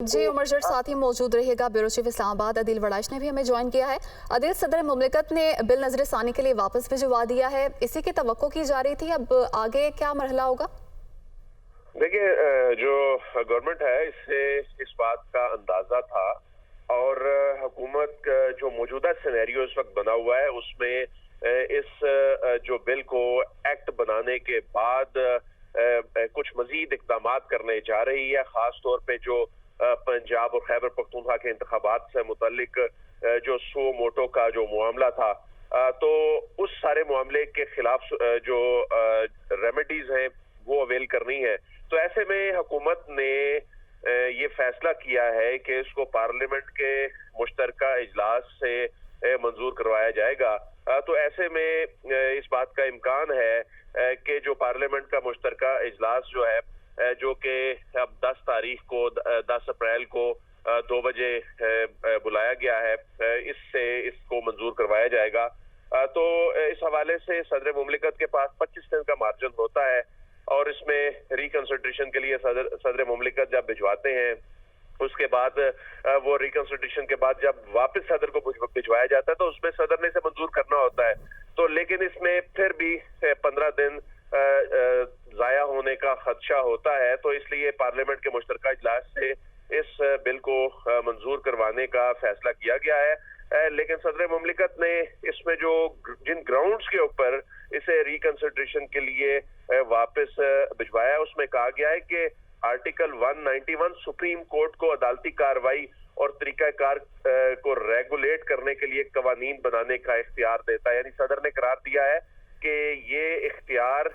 जी उमर जट साथ ही मौजूद रहेगा। ब्यूरो चीफ इस्लामाबाद अदील वड़ाइश ने भी हमें ज्वाइन किया है। अदील, सदर मुमलिकत ने बिल नजर सानी के लिए वापस भिजवा दिया है, इसी की तवक्को की जा रही थी, अब आगे क्या मरहला होगा? देखिए, जो गवर्नमेंट है इससे इस बात का अंदाजा था और हुकूमत का जो मौजूदा सिनेरियो इस वक्त बना हुआ है उसमें इस जो बिल को एक्ट बनाने के बाद कुछ मजीद इकदाम करने जा रही है। खास तौर पे जो पंजाब और खैबर पख्तूनख्वा के इंतखाबात से मुतल्लिक जो सो मोटो का जो मामला था, तो उस सारे मामले के खिलाफ जो रेमेडीज हैं वो अवेल करनी है। तो ऐसे में हुकूमत ने ये फैसला किया है कि इसको पार्लियामेंट के मुश्तरका इजलास से मंजूर करवाया जाएगा। तो ऐसे में इस बात का इम्कान है कि जो पार्लियामेंट का मुश्तरका इजलास जो है, जो कि अब 10 तारीख को 10 अप्रैल को 2 बजे बुलाया गया है, इससे इसको मंजूर करवाया जाएगा। तो इस हवाले से सदर मुमलिकत के पास 25 दिन का मार्जिन होता है और इसमें रिकंसिडरेशन के लिए सदर मुमलिकत जब भिजवाते हैं, उसके बाद वो रिकंसिडरेशन के बाद जब वापस सदर को भिजवाया जाता है तो उसमें सदर ने इसे मंजूर करना होता है। तो लेकिन इसमें फिर भी 15 दिन जाया होने का खदशा होता है, तो इसलिए पार्लियामेंट के मुश्तरका इजलास से इस बिल को मंजूर करवाने का फैसला किया गया है। लेकिन सदर मुमलिकत ने इसमें जो जिन ग्राउंड्स के ऊपर इसे रिकंसिडरेशन के लिए वापस भिजवाया उसमें कहा गया है कि आर्टिकल 191 सुप्रीम कोर्ट को अदालती कार्रवाई और तरीकाकार को रेगुलेट करने के लिए कवानीन बनाने का इख्तियार देता है। यानी सदर ने करार दिया है कि ये इख्तियार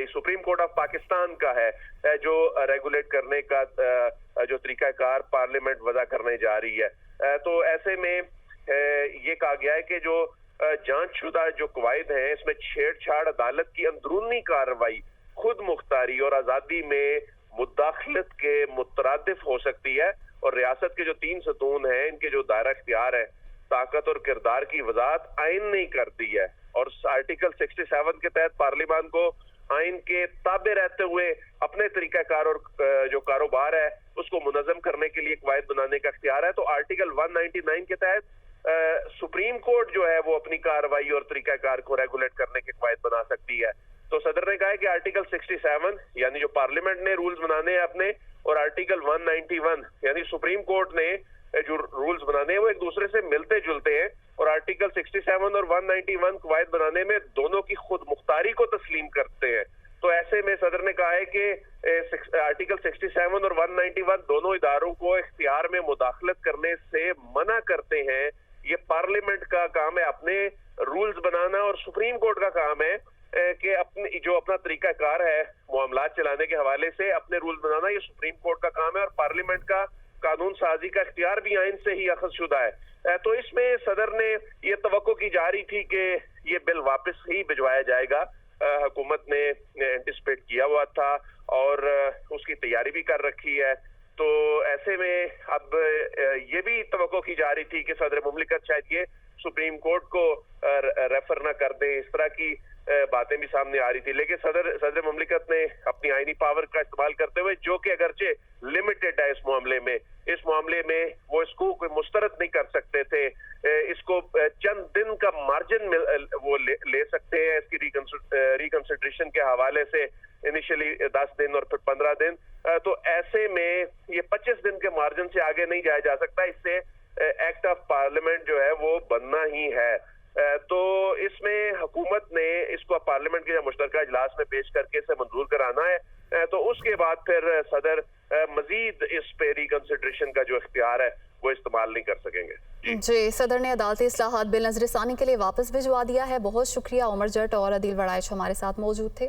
सुप्रीम कोर्ट ऑफ पाकिस्तान का है जो रेगुलेट करने का जो तरीकाकार पार्लियामेंट वज़ा करने जा रही है। तो ऐसे में ये कहा गया है कि जो जांचशुदा जो कवायद हैं इसमें छेड़छाड़ अदालत की अंदरूनी कार्रवाई खुद मुख्तारी और आज़ादी में मुदाखलत के मुतरादिफ हो सकती है और रियासत के जो 3 सतून हैं इनके जो दायरा इख्तियार है, ताकत और किरदार की वजाहत आइन ने कर दी है और आर्टिकल 67 के तहत पार्लियामान को आइन के ताबे रहते हुए अपने तरीकाकार और जो कारोबार है उसको मुनज़्ज़म करने के लिए कवायद बनाने का इख्तियार है। तो आर्टिकल 199 के तहत सुप्रीम कोर्ट जो है वो अपनी कार्रवाई और तरीकाकार को रेगुलेट करने के कवायद बना सकती है। तो सदर ने कहा है कि आर्टिकल 67 यानी जो पार्लियामेंट ने रूल्स बनाने हैं अपने, और आर्टिकल 191 यानी सुप्रीम कोर्ट ने जो रूल्स बनाने हैं वो एक दूसरे से मिलते जुलते हैं और आर्टिकल 67 और 191 कवायद बनाने में दोनों की खुद मुख्तारी को तस्लीम करते हैं। तो ऐसे में सदर ने कहा है कि आर्टिकल 67 और 191 दोनों इदारों को इख्तियार में मुदाखलत करने से मना करते हैं। ये पार्लियामेंट का काम है अपने रूल्स बनाना और सुप्रीम कोर्ट का काम है कि अपनी जो अपना तरीकाकार है मामलात चलाने के हवाले से अपने रूल्स बनाना, ये सुप्रीम कोर्ट का काम है और पार्लियामेंट का कानून साजी का इख्तियार भी आइन से ही अखज़शुदा है। तो इसमें सदर ने ये तवक्को की जा रही थी कि ये बिल वापस ही भिजवाया जाएगा। हुकूमत ने एंटिसिपेट किया हुआ था और उसकी तैयारी भी कर रखी है। तो ऐसे में अब ये भी तवक्को की जा रही थी कि सदर मुमलिकत शायद ये सुप्रीम कोर्ट को रेफर ना कर दे, इस तरह की बातें भी सामने आ रही थी। लेकिन सदर मुमलिकत ने अपनी आईनी पावर का इस्तेमाल करते हुए, जो कि अगरचे लिमिटेड है इस मामले में वो इसको कोई मुस्तरद नहीं कर सकते थे, इसको चंद दिन का मार्जिन वो ले सकते हैं इसकी रिकंसिडरेशन के हवाले से, इनिशियली 10 दिन और फिर 15 दिन। तो ऐसे में ये 25 दिन के मार्जिन से आगे नहीं जाया जा सकता, इससे एक्ट ऑफ पार्लियामेंट जो है वो बनना ही है। तो इसमें हुकूमत ने इसको पार्लियामेंट के मुश्तरका इजलास में पेश करके इसे मंजूर कराना है। तो उसके बाद फिर सदर मजीद इस पे रिकंसिडरेशन का जो इख्तियार है वो इस्तेमाल नहीं कर सकेंगे। जी, सदर ने अदालती इस्लाहात बिल नजर सानी के लिए वापस भिजवा दिया है। बहुत शुक्रिया उमर जट और अदील वड़ाइश हमारे साथ मौजूद थे।